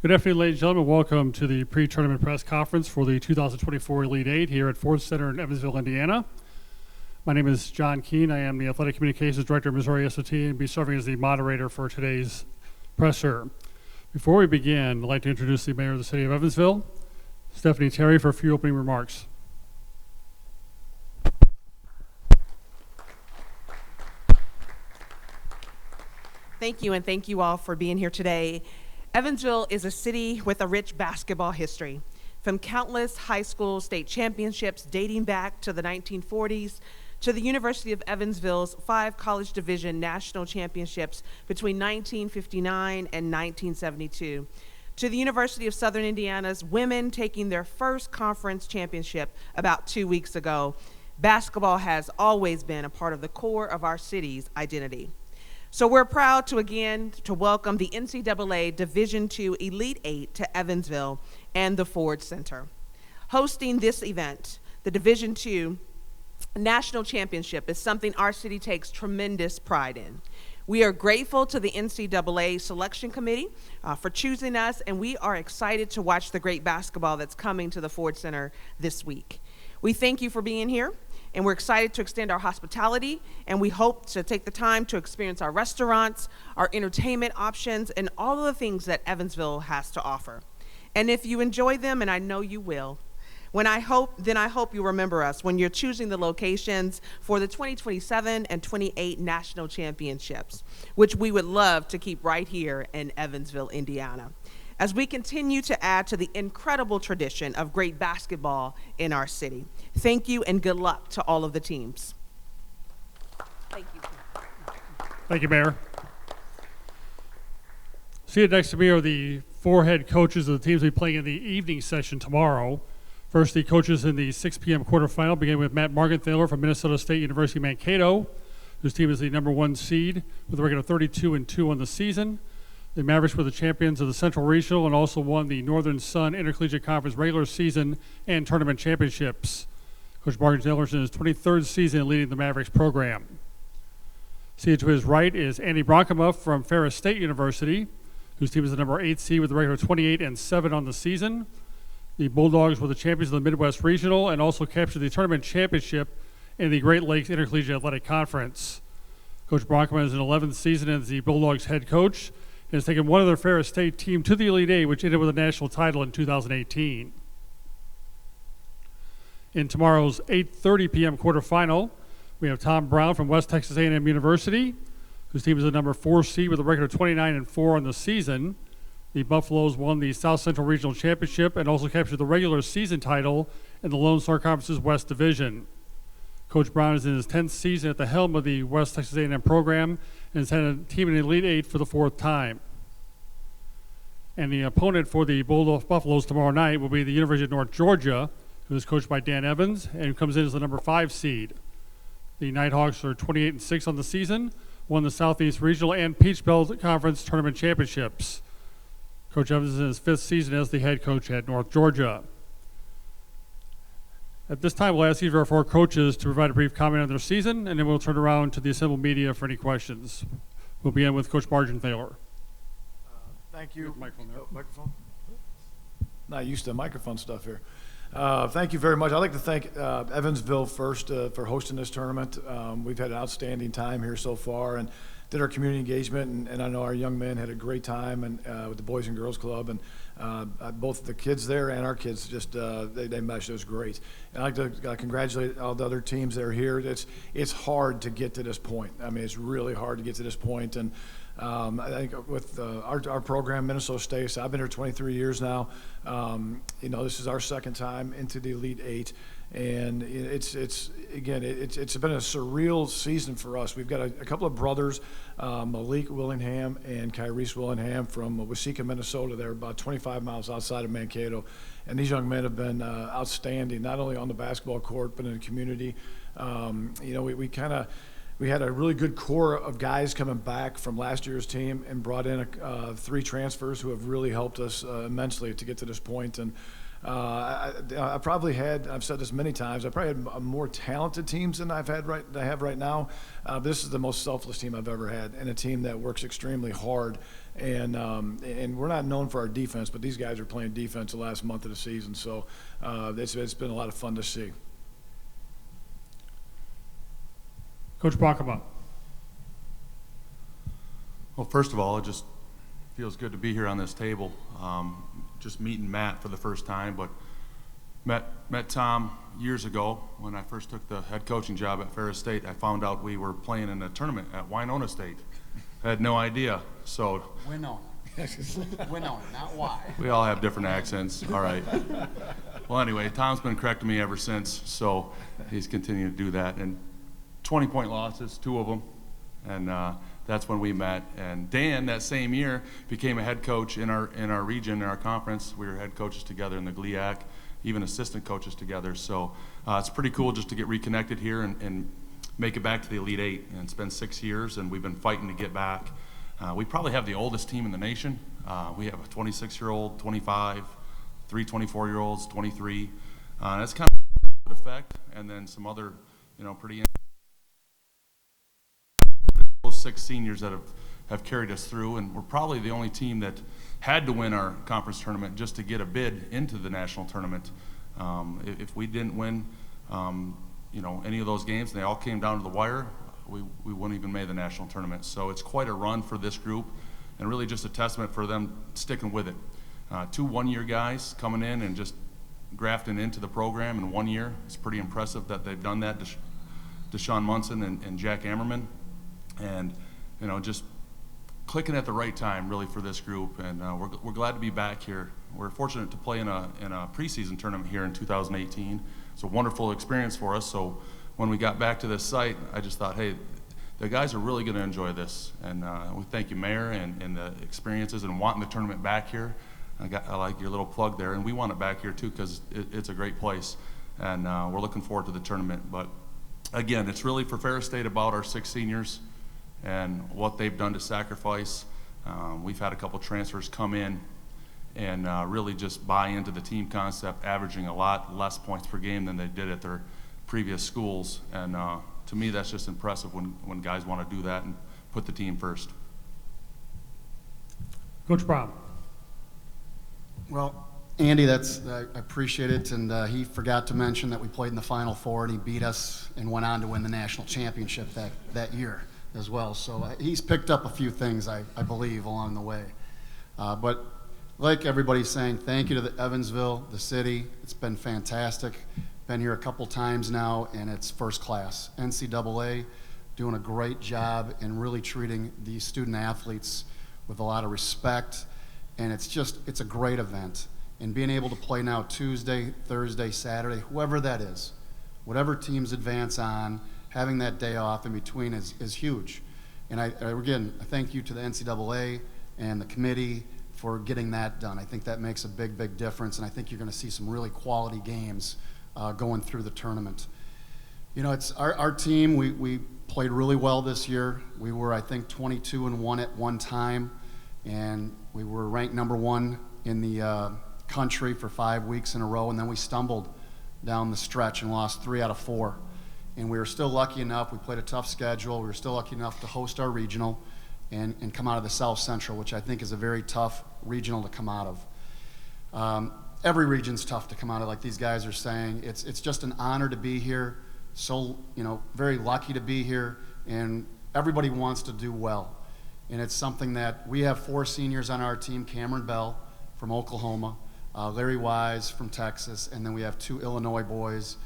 Good afternoon, ladies and gentlemen. Welcome to the pre-tournament press conference for the 2024 Elite Eight here at Ford Center in Evansville, Indiana. My name is John Keene. I am the Athletic Communications Director of Missouri SOT and be serving as the moderator for today's presser. Before we begin, I'd like to introduce the Mayor of the City of Evansville, Stephanie Terry, for a few opening remarks. Thank you, and thank you all for being here today. Evansville is a city with a rich basketball history, from countless high school state championships dating back to the 1940s to the University of Evansville's 5 college division national championships between 1959 and 1972, to the University of Southern Indiana's women taking their first conference championship about 2 weeks ago. Basketball has always been a part of the core of our city's identity. So we're proud to welcome the NCAA Division II Elite Eight to Evansville and the Ford Center. Hosting this event, the Division II National Championship, is something our city takes tremendous pride in. We are grateful to the NCAA Selection Committee for choosing us, and we are excited to watch the great basketball that's coming to the Ford Center this week. We thank you for being here. And we're excited to extend our hospitality, and we hope to take the time to experience our restaurants, our entertainment options, and all of the things that Evansville has to offer. And if you enjoy them, and I know you will, I hope you remember us when you're choosing the locations for the 2027 and 28 national championships, which we would love to keep right here in Evansville, Indiana, as we continue to add to the incredible tradition of great basketball in our city. Thank you, and good luck to all of the teams. Thank you. Thank you, Mayor. Seated next to me are the 4 head coaches of the teams we'll be playing in the evening session tomorrow. First, the coaches in the 6 p.m. quarterfinal, beginning with Matt Margenthaler from Minnesota State University Mankato, whose team is the number 1 seed with a record of 32-2 on the season. The Mavericks were the champions of the Central Regional and also won the Northern Sun Intercollegiate Conference regular season and tournament championships. Coach Margenthaler is in his 23rd season leading the Mavericks program. Seated to his right is Andy Bronkema from Ferris State University, whose team is the number 8 seed with a record of 28-7 on the season. The Bulldogs were the champions of the Midwest Regional and also captured the tournament championship in the Great Lakes Intercollegiate Athletic Conference. Coach Bronkema is in 11th season as the Bulldogs head coach and has taken one of their Ferris State team to the Elite Eight, which ended with a national title in 2018. In tomorrow's 8:30 p.m. quarterfinal, we have Tom Brown from West Texas A&M University, whose team is the number 4 seed with a record of 29-4 on the season. The Buffaloes won the South Central Regional Championship and also captured the regular season title in the Lone Star Conference's West Division. Coach Brown is in his 10th season at the helm of the West Texas A&M program and has had a team in the Elite Eight for the 4th time. And the opponent for the Buffaloes tomorrow night will be the University of North Georgia, who is coached by Dan Evans and comes in as the number 5 seed. The Nighthawks are 28-6 on the season, won the Southeast Regional and Peach Belt Conference tournament championships. Coach Evans is in his 5th season as the head coach at North Georgia. At this time, we'll ask each of our 4 coaches to provide a brief comment on their season, and then we'll turn around to the assembled media for any questions. We'll begin with Coach Margenthaler. Thank you. Microphone there. Microphone? Not used to microphone stuff here. Thank you very much. I'd like to thank Evansville first for hosting this tournament. We've had an outstanding time here so far and did our community engagement, and I know our young men had a great time and with the Boys and Girls Club, and both the kids there and our kids just they meshed. It was great. And I'd like to congratulate all the other teams that are here. It's hard to get to this point. I mean, it's really hard to get to this point, and I think with our program, Minnesota State, so I've been here 23 years now. This is our 2nd time into the Elite Eight, and it's been a surreal season for us. We've got a couple of brothers, Malik Willingham and Kyrese Willingham from Waseca, Minnesota. They're about 25 miles outside of Mankato, and these young men have been outstanding, not only on the basketball court but in the community. We had a really good core of guys coming back from last year's team and brought in 3 transfers who have really helped us immensely to get to this point. And I probably had, I've said this many times, I probably had more talented teams than I have right now. This is the most selfless team I've ever had, and a team that works extremely hard And we're not known for our defense, but these guys are playing defense the last month of the season. So it's been a lot of fun to see. Coach Bronkema. Well, first of all, it just feels good to be here on this table. Just meeting Matt for the first time, but met Tom years ago when I first took the head coaching job at Ferris State. I found out we were playing in a tournament at Winona State. I had no idea. So Winona. Winona, not why. we all have different accents. All right. Well, anyway, Tom's been correcting me ever since, so he's continuing to do that. And 20-point losses, 2 of them, and that's when we met. And Dan, that same year, became a head coach in our region, in our conference. We were head coaches together in the GLIAC, even assistant coaches together. So it's pretty cool just to get reconnected here and make it back to the Elite Eight. And it's been 6 years, and we've been fighting to get back. We probably have the oldest team in the nation. We have a 26-year-old, 25, 3 24-year-olds, 23. That's kind of a good effect, and then some other, pretty those 6 seniors that have carried us through, and we're probably the only team that had to win our conference tournament just to get a bid into the national tournament. If we didn't win, any of those games, and they all came down to the wire, we wouldn't even make the national tournament. So it's quite a run for this group, and really just a testament for them sticking with it. 2 one-year guys coming in and just grafting into the program in 1 year. It's pretty impressive that they've done that. Deshaun Munson and Jack Ammerman, and just clicking at the right time really for this group. And we're glad to be back here. We're fortunate to play in a preseason tournament here in 2018. It's a wonderful experience for us. So when we got back to this site, I just thought, hey, the guys are really going to enjoy this. And we thank you, Mayor, and the experiences and wanting the tournament back here. I like your little plug there, and we want it back here too because it's a great place. And we're looking forward to the tournament. But again, it's really for Ferris State about our 6 seniors and what they've done to sacrifice. We've had a couple transfers come in and really just buy into the team concept, averaging a lot less points per game than they did at their previous schools. And to me, that's just impressive when guys want to do that and put the team first. Coach Brown. Well, Andy, I appreciate it, and he forgot to mention that we played in the Final Four, and he beat us and went on to win the national championship that year as well. So he's picked up a few things, I believe, along the way. But like everybody's saying, thank you to the Evansville, the city. It's been fantastic. Been here a couple times now, and it's first class. NCAA doing a great job in really treating these student athletes with a lot of respect, and it's a great event. And being able to play now Tuesday, Thursday, Saturday, whoever that is, whatever teams advance on, having that day off in between is huge. And I thank you to the NCAA and the committee for getting that done. I think that makes a big, big difference, and I think you're going to see some really quality games going through the tournament. It's our team. We played really well this year. We were, I think, 22-1 at one time, and we were ranked number 1 in the country for 5 weeks in a row, and then we stumbled down the stretch and lost 3 out of 4. And we were still lucky enough. We played a tough schedule. We were still lucky enough to host our regional and come out of the South Central, which I think is a very tough regional to come out of. Every region's tough to come out of, like these guys are saying. It's just an honor to be here. So, very lucky to be here, and everybody wants to do well. And it's something that we have 4 seniors on our team: Cameron Bell from Oklahoma, Larry Wise from Texas, and then we have 2 Illinois boys,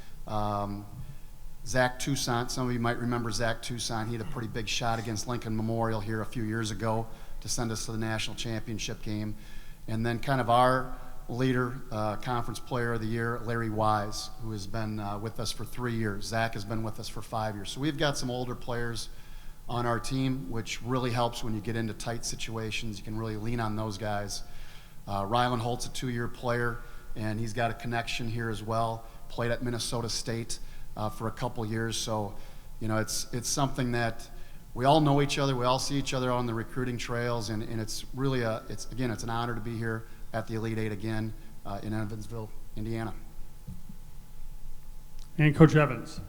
Zach Toussaint. Some of you might remember Zach Toussaint. He had a pretty big shot against Lincoln Memorial here a few years ago to send us to the national championship game. And then kind of our leader, conference player of the year, Larry Wise, who has been with us for 3 years. Zach has been with us for 5 years. So we've got some older players on our team, which really helps when you get into tight situations. You can really lean on those guys. Rylan Holt's a 2-year player, and he's got a connection here as well. Played at Minnesota State for a couple years. So, it's something that we all know each other. We all see each other on the recruiting trails, and it's really it's an honor to be here at the Elite Eight again in Evansville, Indiana. And Coach Evans.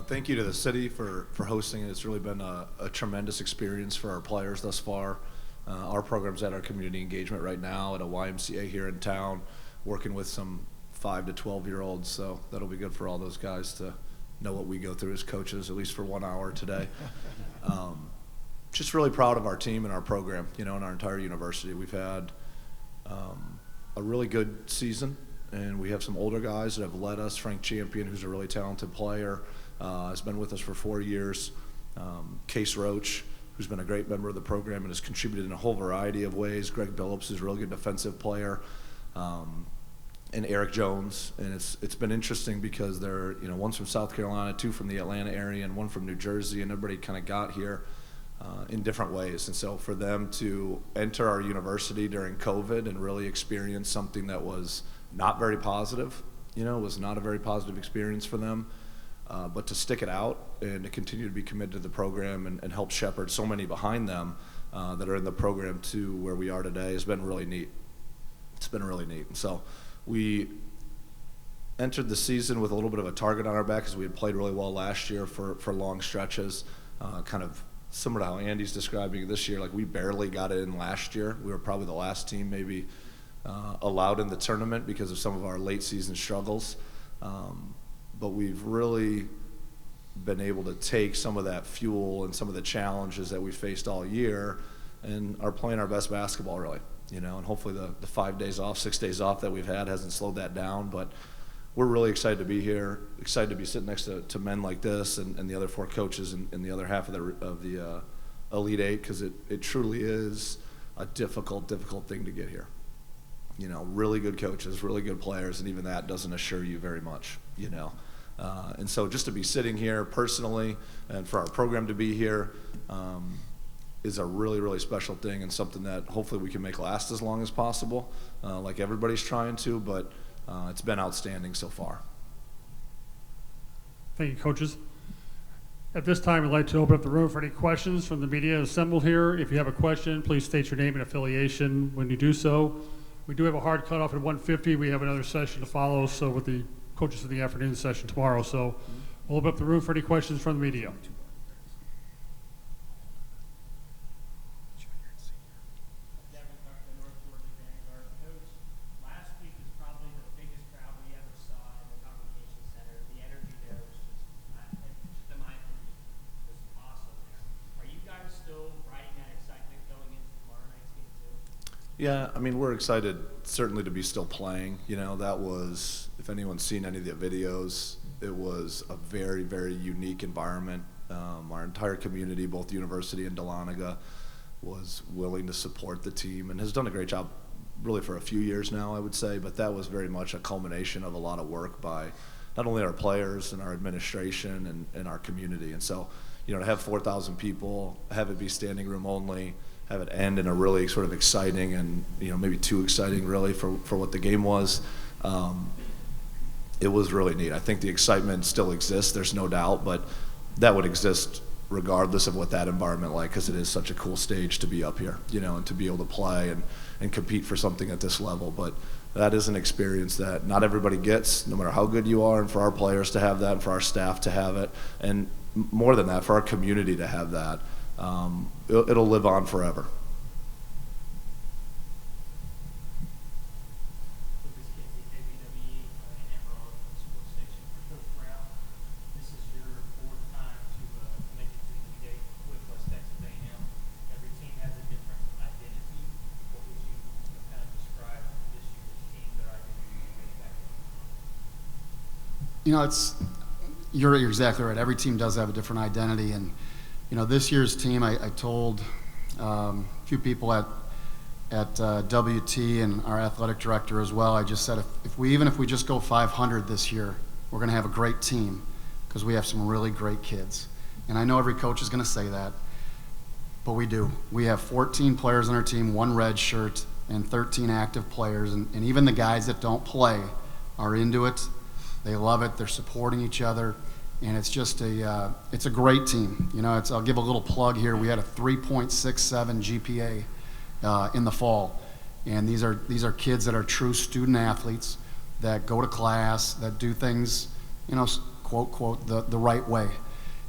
Thank you to the city for hosting it. It's really been a tremendous experience for our players thus far. Our program's at our community engagement right now at a YMCA here in town, working with some 5 to 12-year-olds. So that'll be good for all those guys to know what we go through as coaches, at least for 1 hour today. Just really proud of our team and our program, and our entire university. We've had a really good season, and we have some older guys that have led us. Frank Champion, who's a really talented player, has been with us for 4 years. Case Roach, who's been a great member of the program and has contributed in a whole variety of ways. Greg Billups is a really good defensive player. And Eric Jones, and it's been interesting because they're, one's from South Carolina, 2 from the Atlanta area, and 1 from New Jersey, and everybody kind of got here in different ways. And so for them to enter our university during COVID and really experience something that was not very positive, was not a very positive experience for them, but to stick it out and to continue to be committed to the program and help shepherd so many behind them that are in the program to where we are today has been really neat. It's been really neat. And so we entered the season with a little bit of a target on our back because we had played really well last year for long stretches, kind of similar to how Andy's describing it this year. Like, we barely got it in last year. We were probably the last team maybe allowed in the tournament because of some of our late season struggles. But we've really been able to take some of that fuel and some of the challenges that we faced all year and are playing our best basketball, really. And hopefully the 5 days off, 6 days off that we've had hasn't slowed that down. But we're really excited to be here, excited to be sitting next to men like this and the other 4 coaches in the other half of the Elite Eight, because it truly is a difficult thing to get here. Really good coaches, really good players, and even that doesn't assure you very much, And so just to be sitting here personally and for our program to be here is a really, really special thing, and something that hopefully we can make last as long as possible, like everybody's trying to, but it's been outstanding so far. Thank you, coaches. At this time, I'd like to open up the room for any questions from the media assembled here. If you have a question, please state your name and affiliation when you do so. We do have a hard cutoff at 1:50. We have another session to follow, so with the coaches in the afternoon session tomorrow. So we'll open up the room for any questions from the media. Yeah, we're excited certainly to be still playing. That was, if anyone's seen any of the videos, it was a very, very unique environment. Our entire community, both the university and Dahlonega, was willing to support the team and has done a great job really for a few years now, I would say, but that was very much a culmination of a lot of work by not only our players and our administration and our community. And so, to have 4,000 people, have it be standing room only, have it end in a really sort of exciting and, maybe too exciting really for what the game was. It was really neat. I think the excitement still exists, there's no doubt, but that would exist regardless of what that environment like, because it is such a cool stage to be up here, and to be able to play and compete for something at this level. But that is an experience that not everybody gets, no matter how good you are, and for our players to have that, and for our staff to have it, and more than that, for our community to have that. It'll live on forever. This is your 4th time to make it to the Elite Eight with West Texas A&M. Every team has a different identity. What would you kind of describe this year's team, their identity? You're exactly right. Every team does have a different identity, and this year's team, I told a few people at WT and our athletic director as well, I just said if we just go 500 this year, we're going to have a great team because we have some really great kids. And I know every coach is going to say that, but we do. We have 14 players on our team, 1 red shirt, and 13 active players, and even the guys that don't play are into it. They love it. They're supporting each other. And it's just it's a great team. I'll give a little plug here. We had a 3.67 GPA in the fall, and these are kids that are true student athletes that go to class, that do things, quote quote the right way.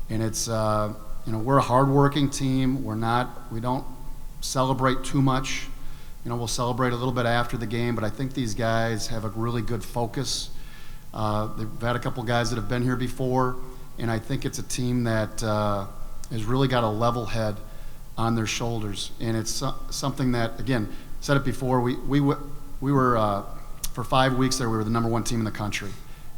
And it's we're a hardworking team. We don't celebrate too much. You know, we'll celebrate a little bit after the game, but I think these guys have a really good focus. They've had a couple guys that have been here before, and I think it's a team that has really got a level head on their shoulders. And it's something that, again, said it before, we were for 5 weeks there, we were the #1 team in the country.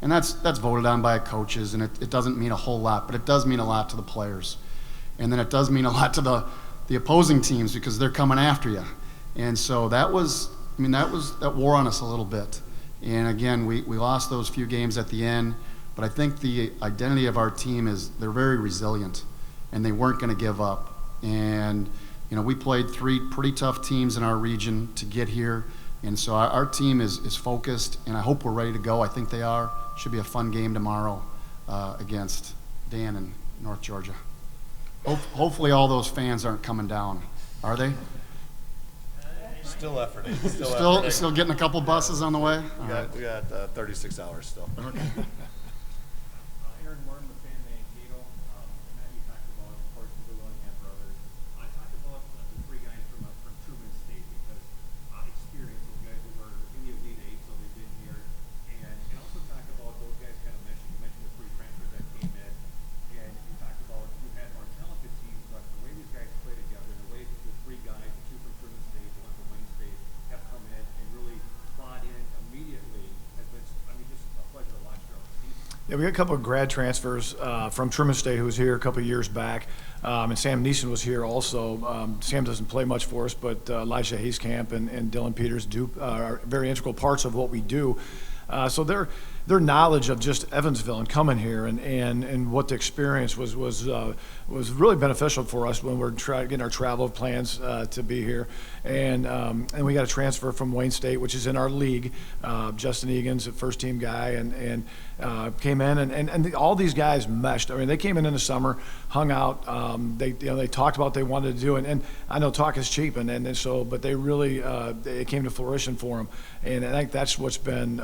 And that's voted on by coaches, and it doesn't mean a whole lot, but it does mean a lot to the players. And then it does mean a lot to the opposing teams because they're coming after you. And so that wore on us a little bit. And again, we lost those few games at the end, but I think the identity of our team is they're very resilient, and they weren't going to give up. And you know, we played 3 pretty tough teams in our region to get here, and so our team is focused, and I hope we're ready to go. I think they are. Should be a fun game tomorrow against Dan in North Georgia. Hopefully all those fans aren't coming down, are they? Still efforting. Still getting a couple buses on the way? We got 36 hours still. Okay. Aaron Martin with Fan Mankato. Matt, you talked about, of course, the Willingham brothers. I talked about the 3 guys from Truman State because experience, those guys who were in the Elite Eight, so they've been here. And also talk about those guys kind of mentioned. You mentioned the 3 transfers that came in. And you talked about you had more talented teams, but the way these guys play together, the way the 3 guys, the 2 from Truman State, the 1 from Wayne State, have come in and really bought in immediately has been, just a pleasure to watch throughout the season. Yeah, we got a couple of grad transfers from Truman State who was here a couple of years back, and Sam Neeson was here also. Sam doesn't play much for us, but Elijah Hayskamp and Dylan Peters are very integral parts of what we do. So their knowledge of just Evansville and coming here and what the experience was really beneficial for us when we're getting our travel plans to be here. And we got a transfer from Wayne State, which is in our league. Justin Egan's a first team guy and came in and all these guys meshed. I mean, they came in the summer, hung out. They talked about what they wanted to do, and I know talk is cheap, but they really it came to fruition for them. And I think that's what's been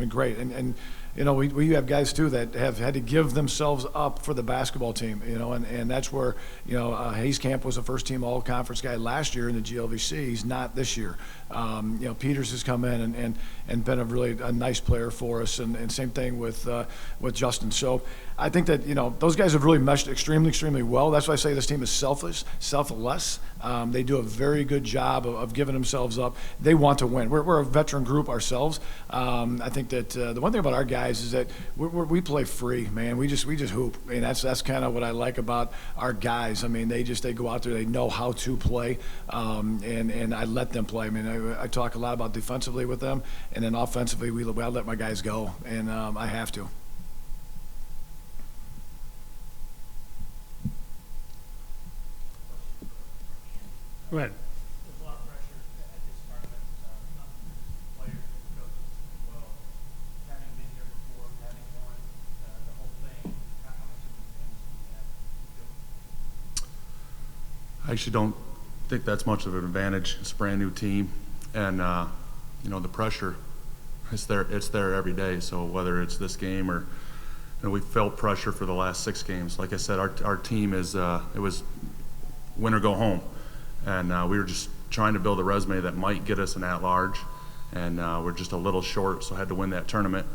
great. And you know, we have guys too that have had to give themselves up for the basketball team, you know, and that's where, you know, Hayskamp was a first team all conference guy last year in the GLVC. He's not this year. You know, Peters has come in and been a nice player for us, and same thing with Justin. So I think that, you know, those guys have really meshed extremely well. That's why I say this team is selfless. They do a very good job of giving themselves up. They want to win. We're a veteran group ourselves. I think that the one thing about our guys is that we play free, man. We just hoop. I mean, that's kind of what I like about our guys. I mean, they go out there, they know how to play, and I let them play. I mean, I talk a lot about defensively with them, and then offensively, I let my guys go, and I have to. Go ahead. There's a lot of pressure at this tournament, not just players, but coaches as well. Having been here before, having won the whole thing, how much of an advantage do you have? I actually don't think that's much of an advantage. It's a brand new team, and you know, the pressure, it's there every day. So whether it's this game or, you know, we felt pressure for the last 6 games. Like I said, our team it was win or go home, and we were just trying to build a resume that might get us an at-large, and we're just a little short, so I had to win that tournament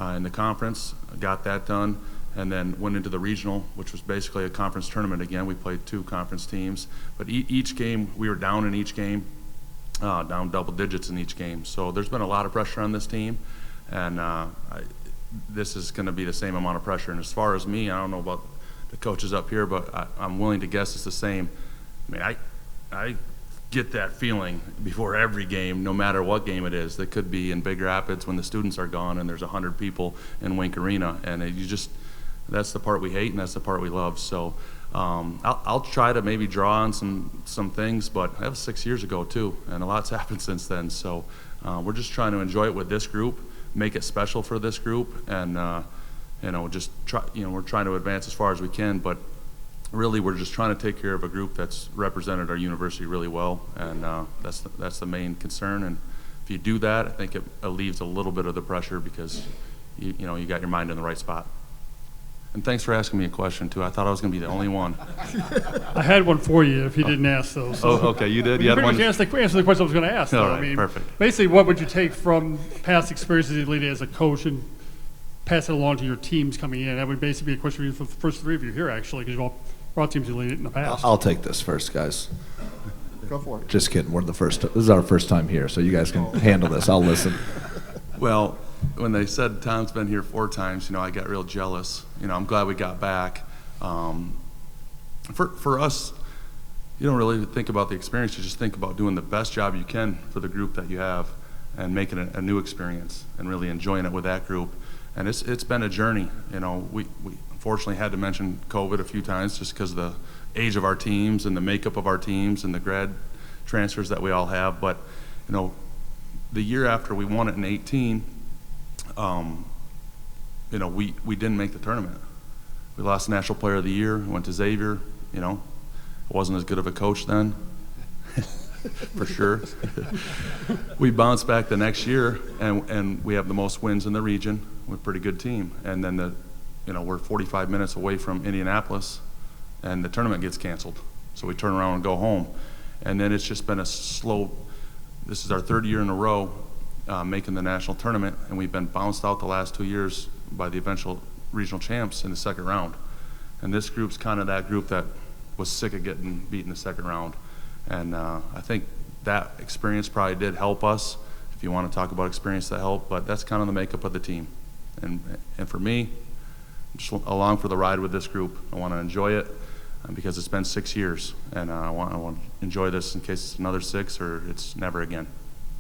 in the conference. Got that done, and then went into the regional, which was basically a conference tournament again. We played 2 conference teams, but each game we were down in each game, down double digits in each game. So there's been a lot of pressure on this team, and this is going to be the same amount of pressure. And as far as me, I don't know about the coaches up here, but I'm willing to guess it's the same. I mean, I get that feeling before every game, no matter what game it is. That could be in Big Rapids when the students are gone and there's 100 people in Wink Arena, and that's the part we hate and that's the part we love. So I'll try to maybe draw on some things, but that was 6 years ago too, and a lot's happened since then. So we're just trying to enjoy it with this group, make it special for this group, and you know, just try. You know, we're trying to advance as far as we can, but really we're just trying to take care of a group that's represented our university really well, and that's the main concern. And if you do that, I think it alleviates a little bit of the pressure because you know, you got your mind in the right spot. And thanks for asking me a question, too. I thought I was going to be the only one. I had one for you if you didn't ask, though. So. Oh, okay, you did? You You had pretty one? much answered the question I was going to ask, though. All right, I mean, perfect. basically, what would you take from past experiences you lead as a coach and pass it along to your teams coming in? That would basically be a question for the first three of you here, actually, because you've all brought teams you lead in the past. I'll take this first, guys. Go for it. Just kidding. We're the first. This is our first time here, so you guys can handle this. I'll listen. Well, when they said Tom's been here 4 times, I got real jealous. I'm glad we got back. For us, you don't really think about the experience. You just think about doing the best job you can for the group that you have and making it a new experience and really enjoying it with that group. And it's been a journey. We unfortunately had to mention COVID a few times just because of the age of our teams and the makeup of our teams and the grad transfers that we all have. But, the year after we won it in 18, we didn't make the tournament. We lost National Player of the Year, went to Xavier, I wasn't as good of a coach then, for sure. We bounced back the next year, and we have the most wins in the region. We're a pretty good team. And then we're 45 minutes away from Indianapolis, and the tournament gets canceled. So we turn around and go home. And then it's just been a slow, this is our 3rd year in a row making the national tournament, and we've been bounced out the last 2 years by the eventual regional champs in the 2nd round. And this group's kind of that group that was sick of getting beat in the 2nd round. And I think that experience probably did help us, if you want to talk about experience that helped, but that's kind of the makeup of the team. And for me, just along for the ride with this group. I want to enjoy it because it's been 6 years, and I want to enjoy this in case it's another 6 or it's never again.